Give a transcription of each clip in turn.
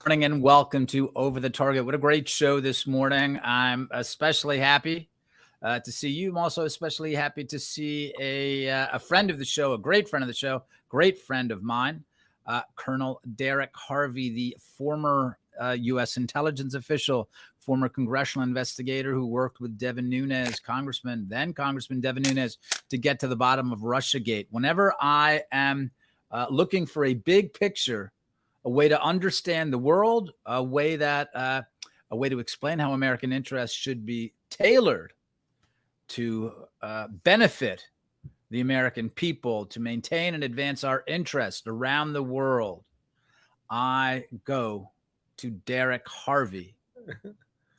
Morning and welcome to Over the Target. What a great show this morning. I'm especially happy to see you. I'm also especially happy to see a friend of the show, a great friend of the show, great friend of mine, Colonel Derek Harvey, the former U.S. intelligence official, former congressional investigator who worked with Devin Nunes, then Congressman Devin Nunes, to get to the bottom of Russiagate. Whenever I am looking for a big picture, a way to understand the world, a way to explain how American interests should be tailored to benefit the American people, to maintain and advance our interests around the world, I go to Derek Harvey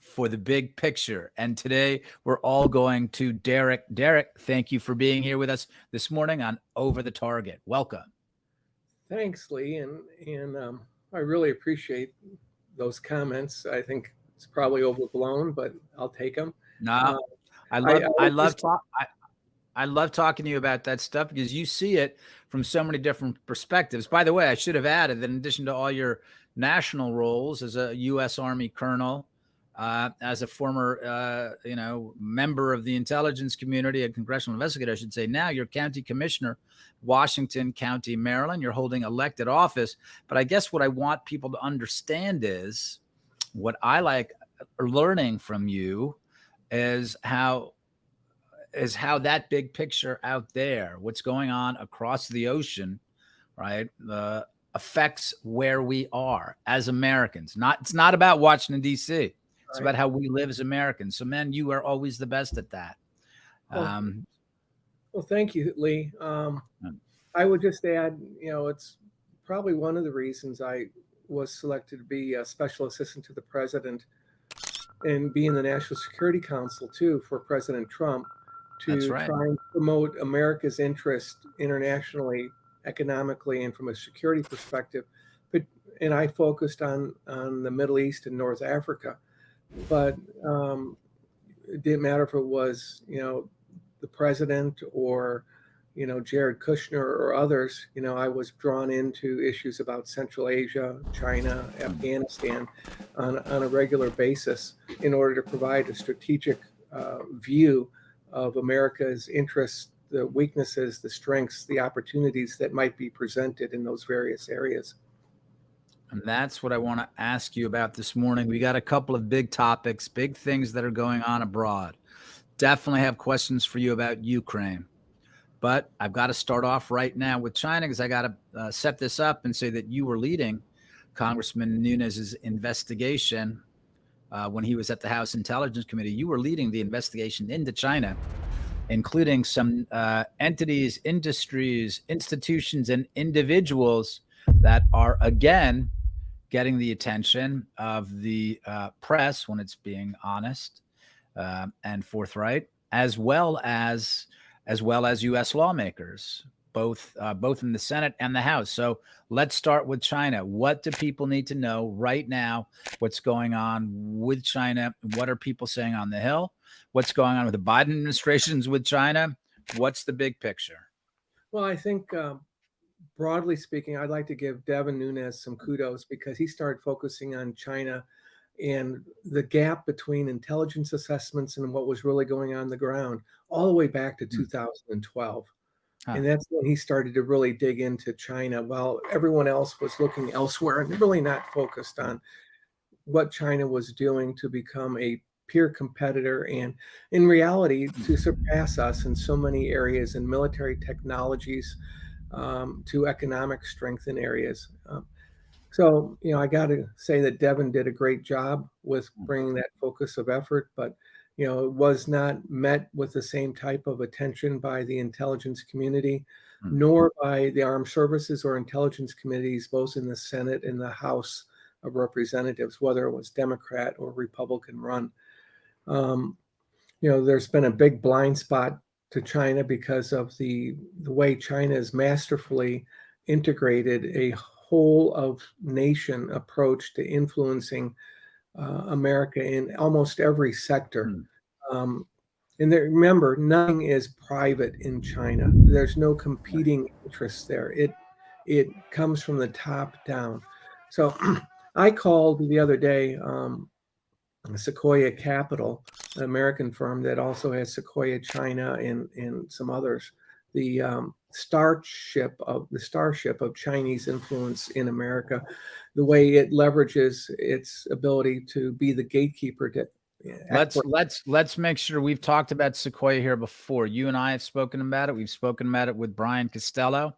for the big picture. And today we're all going to Derek. Derek, thank you for being here with us this morning on Over the Target. Welcome. Thanks, Lee, and I really appreciate those comments. I think it's probably overblown, but I'll take them. No, I love talking to you about that stuff because you see it from so many different perspectives. By the way, I should have added that in addition to all your national roles as a U.S. Army colonel, as a former, member of the intelligence community, a congressional investigator, I should say, now you're county commissioner, Washington County, Maryland. You're holding elected office. But I guess what I want people to understand is what I like learning from you is how that big picture out there, what's going on across the ocean, right, affects where we are as Americans. It's not about Washington, D.C. It's about how we live as Americans. So, man, you are always the best at that. Well, thank you, Lee. I would just add, it's probably one of the reasons I was selected to be a special assistant to the president and be in the National Security Council, too, for President Trump to try and promote America's interest internationally, economically, and from a security perspective. And I focused on the Middle East and North Africa. But it didn't matter if it was, the president or, Jared Kushner or others. I was drawn into issues about Central Asia, China, Afghanistan on a regular basis in order to provide a strategic view of America's interests, the weaknesses, the strengths, the opportunities that might be presented in those various areas. And that's what I want to ask you about this morning. We got a couple of big topics, big things that are going on abroad. Definitely have questions for you about Ukraine. But I've got to start off right now with China because I got to set this up and say that you were leading Congressman Nunes' investigation when he was at the House Intelligence Committee. You were leading the investigation into China, including some entities, industries, institutions, and individuals that are, again, getting the attention of the press when it's being honest and forthright, as well as U.S. lawmakers, both in the Senate and the House. So let's start with China. What do people need to know right now? What's going on with China? What are people saying on the Hill? What's going on with the Biden administrations with China? What's the big picture? Well, I think broadly speaking, I'd like to give Devin Nunes some kudos because he started focusing on China and the gap between intelligence assessments and what was really going on the ground all the way back to 2012. And that's when he started to really dig into China while everyone else was looking elsewhere and really not focused on what China was doing to become a peer competitor and in reality to surpass us in so many areas in military technologies, to economic strength in areas. So, I got to say that Devin did a great job with bringing that focus of effort, but, it was not met with the same type of attention by the intelligence community, nor by the armed services or intelligence committees, both in the Senate and the House of Representatives, whether it was Democrat or Republican run. There's been a big blind spot to China because of the way China has masterfully integrated a whole of nation approach to influencing America in almost every sector. Remember, nothing is private in China. There's no competing interests there. It comes from the top down. So I called the other day Sequoia Capital, an American firm that also has Sequoia China and some others. The starship of Chinese influence in America, the way it leverages its ability to be the gatekeeper to export. Let's make sure we've talked about Sequoia here before. You and I have spoken about it. We've spoken about it with Brian Costello,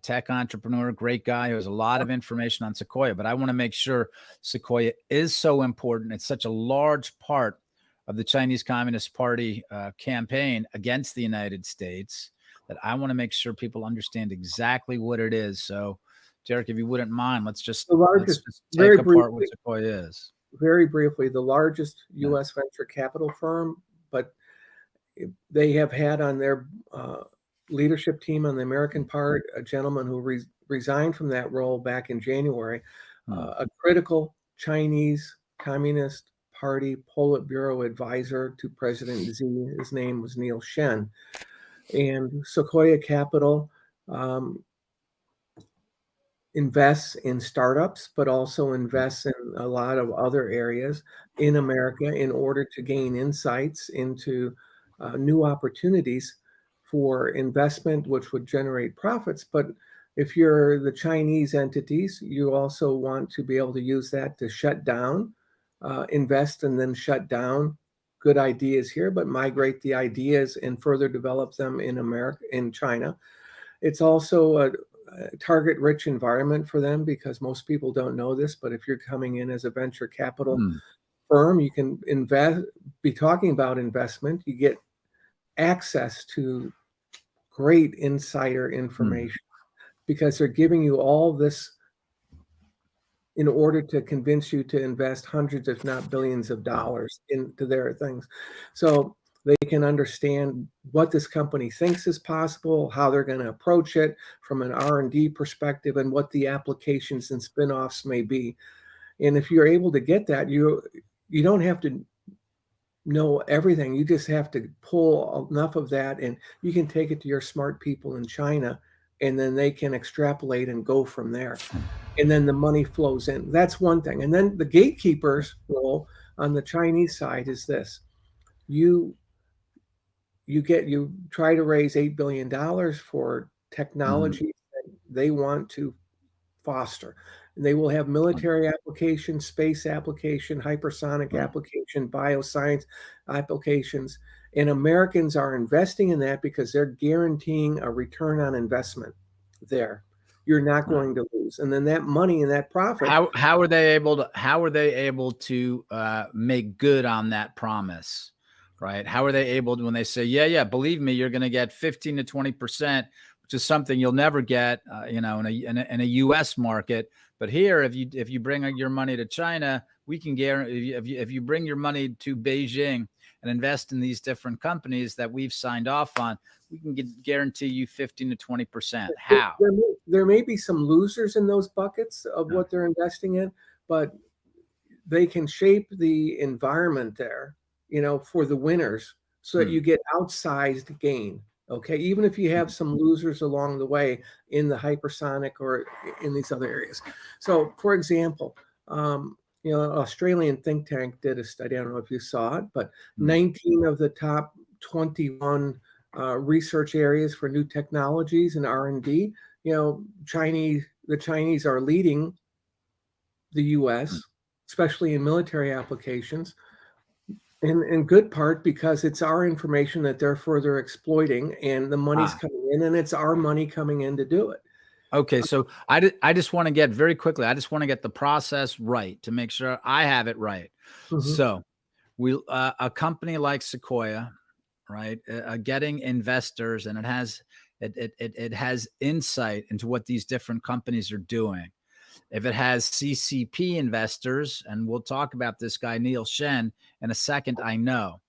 tech entrepreneur, great guy who has a lot of information on Sequoia. But I want to make sure Sequoia is so important. It's such a large part of the Chinese Communist Party campaign against the United States that I want to make sure people understand exactly what it is. So, Derek, if you wouldn't mind, let's just take apart what Sequoia is. Very briefly, the largest U.S. venture capital firm, but they have had on their leadership team on the American part a gentleman who resigned from that role back in January, a critical Chinese Communist Party Politburo advisor to President Xi. His name was Neil Shen. And Sequoia Capital invests in startups, but also invests in a lot of other areas in America in order to gain insights into new opportunities for investment, which would generate profits. But if you're the Chinese entities, you also want to be able to use that to shut down, invest and then shut down good ideas here, but migrate the ideas and further develop them in America, in China. It's also a target-rich environment for them because most people don't know this, but if you're coming in as a venture capital firm, you can be talking about investment. You get access to great insider information because they're giving you all this in order to convince you to invest hundreds, if not billions of dollars into their things. So they can understand what this company thinks is possible, how they're going to approach it from an R&D perspective, and what the applications and spin-offs may be. And if you're able to get that, you don't have to know everything. You just have to pull enough of that, and you can take it to your smart people in China, and then they can extrapolate and go from there. And then the money flows in. That's one thing. And then the gatekeeper's role on the Chinese side is this. You try to raise $8 billion for technology that they want to foster. And they will have military applications, space application, hypersonic application, bioscience applications. And Americans are investing in that because they're guaranteeing a return on investment there. You're not going to lose. And then that money and that profit. How are they able to make good on that promise? Right? How are they able to, when they say, yeah, believe me, you're going to get 15 to 20%, which is something you'll never get, in a U.S. market. But here, if you bring your money to China, we can guarantee if you bring your money to Beijing and invest in these different companies that we've signed off on, we can guarantee you 15 to 20%. How? There may be some losers in those buckets of what they're investing in, but they can shape the environment there, for the winners so that you get outsized gain. Okay. Even if you have some losers along the way in the hypersonic or in these other areas. So for example, an Australian think tank did a study. I don't know if you saw it, but 19 of the top 21 research areas for new technologies and R&D, the Chinese are leading the US, especially in military applications. In good part because it's our information that they're further exploiting, and the money's coming in, and it's our money coming in to do it. Okay, so I just want to get very quickly. I just want to get the process right to make sure I have it right. So, a company like Sequoia, right, getting investors, and it has insight into what these different companies are doing. If it has CCP investors, and we'll talk about this guy, Neil Shen, in a second, I know.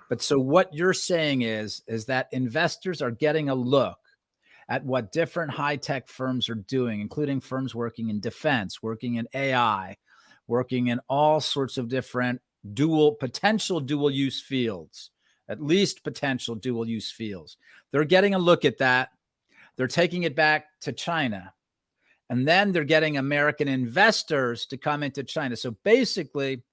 But so what you're saying is that investors are getting a look at what different high-tech firms are doing, including firms working in defense, working in AI, working in all sorts of different potential dual-use fields, at least potential dual-use fields. They're getting a look at that. They're taking it back to China. and then they're getting American investors to come into China. So basically,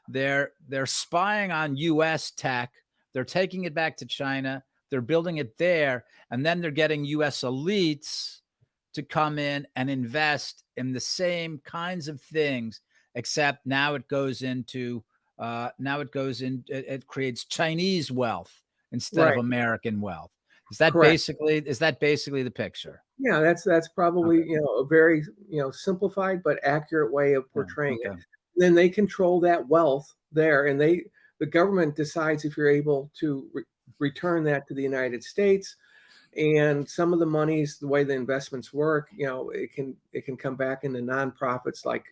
they're spying on U.S. tech. They're taking it back to China. They're building it there, and then they're getting U.S. elites to come in and invest in the same kinds of things, except now it goes into it creates Chinese wealth instead of Right. American wealth. Is that Correct. basically the picture? Yeah, that's probably, Okay. a very, simplified but accurate way of Yeah. portraying it. Okay. Then they control that wealth there, and the government decides if you're able to return that to the United States. And some of the monies, the way the investments work, it can come back into nonprofits like,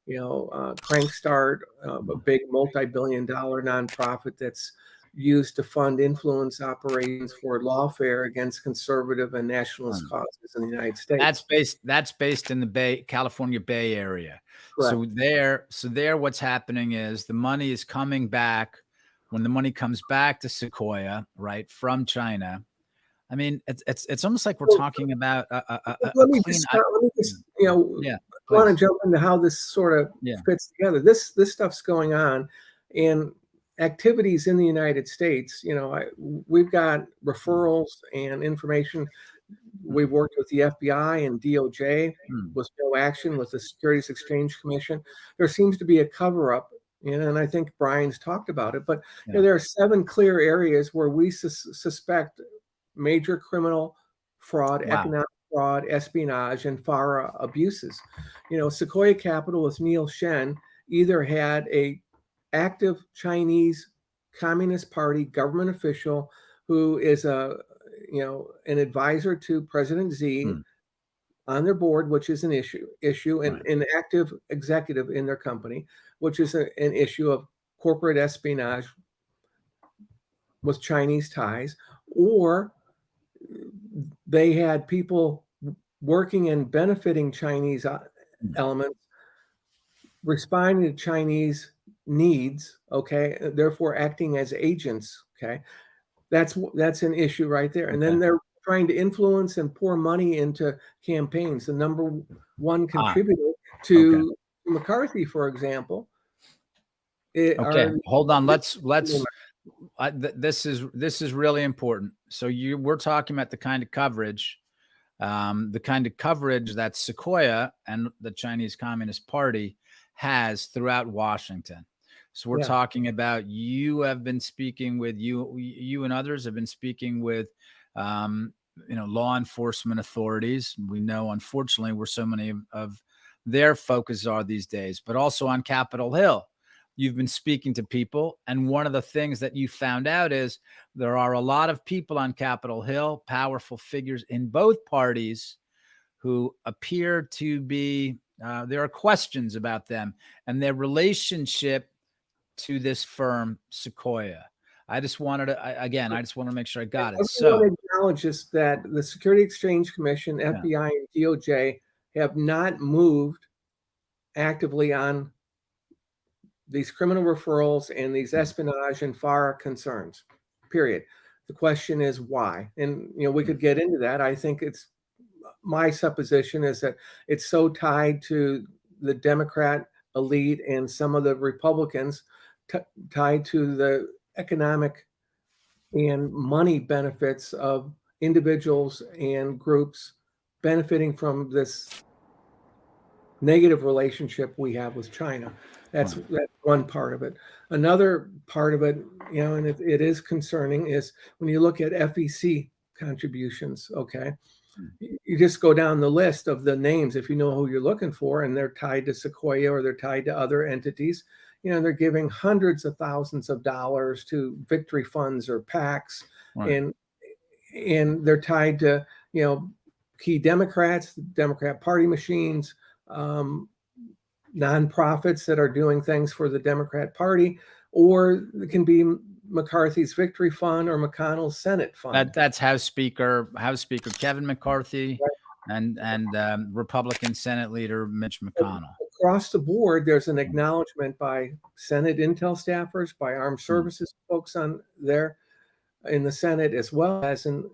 Crankstart, a big multi-billion-dollar nonprofit that's used to fund influence operations for lawfare against conservative and nationalist causes in the United That's States. based in the California Bay Area. Correct. So there, what's happening is the money is coming back. When the money comes back to Sequoia, right, from China, I mean, it's almost like we're So talking about a let me clean. just, Yeah, want to please. jump into how this sort of Yeah. fits together. This stuff's going on, and activities in the United States. We've got referrals and information. We've worked with the FBI and DOJ with no action with the Securities Exchange Commission. There seems to be a cover-up, and I think Brian's talked about it. But Yeah. there are 7 clear areas where we suspect major criminal fraud, Wow. economic fraud, espionage, and FARA abuses. Sequoia Capital with Neil Shen either had a active Chinese Communist Party government official who is an advisor to President Xi on their board, which is an issue, and Right. an active executive in their company, which is an issue of corporate espionage with Chinese ties, or they had people working and benefiting Chinese elements, responding to Chinese needs, okay, therefore acting as agents, okay. That's an issue right there. And then Okay. they're trying to influence and pour money into campaigns. The number one contributor Okay. to McCarthy, for example, Okay. are Hold on. This is really important. So we're talking about the kind of coverage that Sequoia and the Chinese Communist Party has throughout Washington. So we're talking about you and others have been speaking with, law enforcement authorities. We know, unfortunately, where so many of their focus are these days, but also on Capitol Hill. You've been speaking to people, and one of the things that you found out is there are a lot of people on Capitol Hill, powerful figures in both parties, who appear to be, there are questions about them and their relationship to this firm, Sequoia. I just wanted to make sure I got it. Everyone acknowledges that the Security Exchange Commission, FBI, and DOJ have not moved actively on these criminal referrals and these espionage and FARA concerns, period. The question is why? And, we could get into that. I think my supposition is that it's so tied to the Democrat elite and some of the Republicans tied to the economic and money benefits of individuals and groups benefiting from this negative relationship we have with China. That's one part of it. Another part of it, and it is concerning, is when you look at FEC contributions, okay? You just go down the list of the names if you know who you're looking for, and they're tied to Sequoia or they're tied to other entities. They're giving hundreds of thousands of dollars to victory funds or PACs, and they're tied to, key Democrats, Democrat Party machines, nonprofits that are doing things for the Democrat Party, or it can be McCarthy's Victory Fund or McConnell's Senate Fund. That's House Speaker Kevin McCarthy, and Republican Senate Leader Mitch McConnell. Across the board, there's an acknowledgement by Senate intel staffers, by armed services folks on there in the Senate, as well as in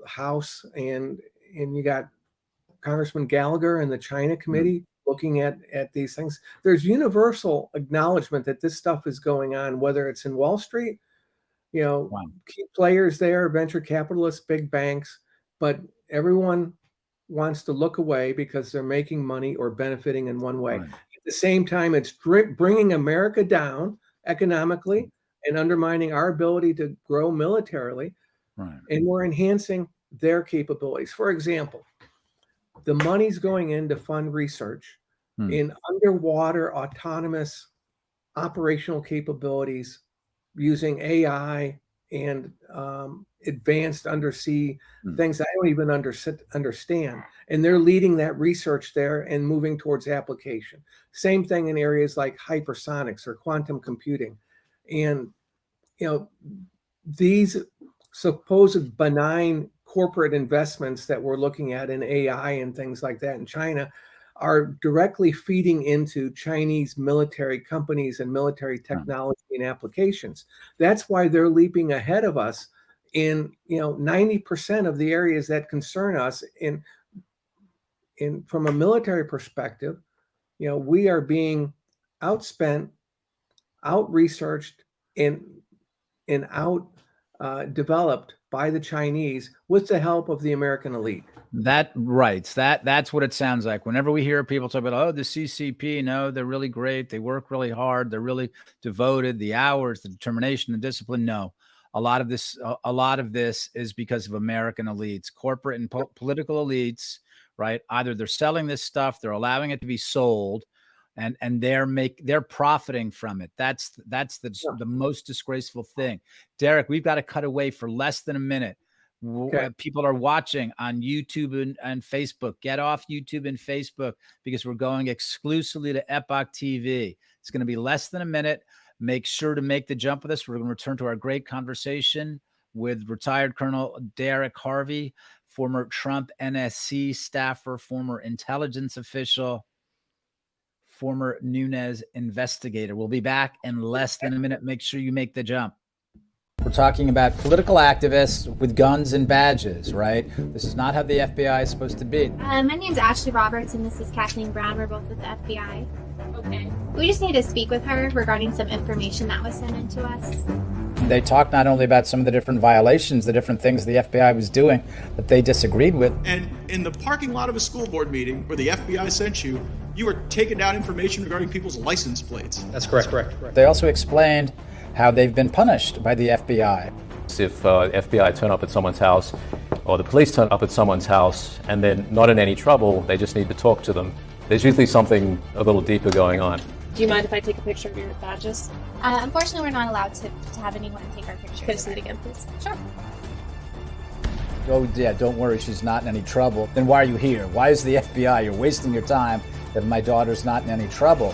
House, and you got Congressman Gallagher and the China Committee looking at these things. There's universal acknowledgement that this stuff is going on, whether it's in Wall Street, key players there, venture capitalists, big banks, but everyone wants to look away because they're making money or benefiting in one way. Right. At the same time, it's bringing America down economically and undermining our ability to grow militarily. Right. And we're enhancing their capabilities. For example, the money's going in to fund research in underwater autonomous operational capabilities using AI and advanced undersea things I don't even understand. And they're leading that research there and moving towards application. Same thing in areas like hypersonics or quantum computing. And, these supposed benign corporate investments that we're looking at in AI and things like that in China are directly feeding into Chinese military companies and military technology and applications. That's why they're leaping ahead of us in 90% of the areas that concern us. In from a military perspective, we are being outspent, out-researched, and out developed by the Chinese with the help of the American elite. That's what it sounds like. Whenever we hear people talk about, the CCP, no, they're really great. They work really hard. They're really devoted. The hours, the determination, the discipline. No, a lot of this is because of American elites, corporate and political elites, right? Either they're selling this stuff, they're allowing it to be sold, and they're profiting from it. That's the most disgraceful thing. Derek, we've got to cut away for less than a minute. Okay. People are watching on YouTube and Facebook. Get off YouTube and Facebook because we're going exclusively to EpochTV. It's going to be less than a minute. Make sure to make the jump with us. We're going to return to our great conversation with retired Colonel Derek Harvey, former Trump NSC staffer, former intelligence official, former Nunes investigator. We'll be back in less than a minute. Make sure you make the jump. We're talking about political activists with guns and badges, right? This is not how the FBI is supposed to be. My name's Ashley Roberts, and this is Kathleen Brown. We're both with the FBI. Okay. We just need to speak with her regarding some information that was sent in to us. They talked not only about some of the different violations, the different things the FBI was doing that they disagreed with. And in the parking lot of a school board meeting where the FBI sent you, you were taking down information regarding people's license plates. That's correct. They also explained how they've been punished by the FBI. If FBI turn up at someone's house or the police turn up at someone's house and they're not in any trouble, they just need to talk to them. There's usually something a little deeper going on. Do you mind if I take a picture of your badges? Unfortunately, we're not allowed to have anyone take our pictures. Can I see it again, please? Sure. Oh, yeah, don't worry, she's not in any trouble. Then why are you here? Why is the FBI? You're wasting your time if my daughter's not in any trouble.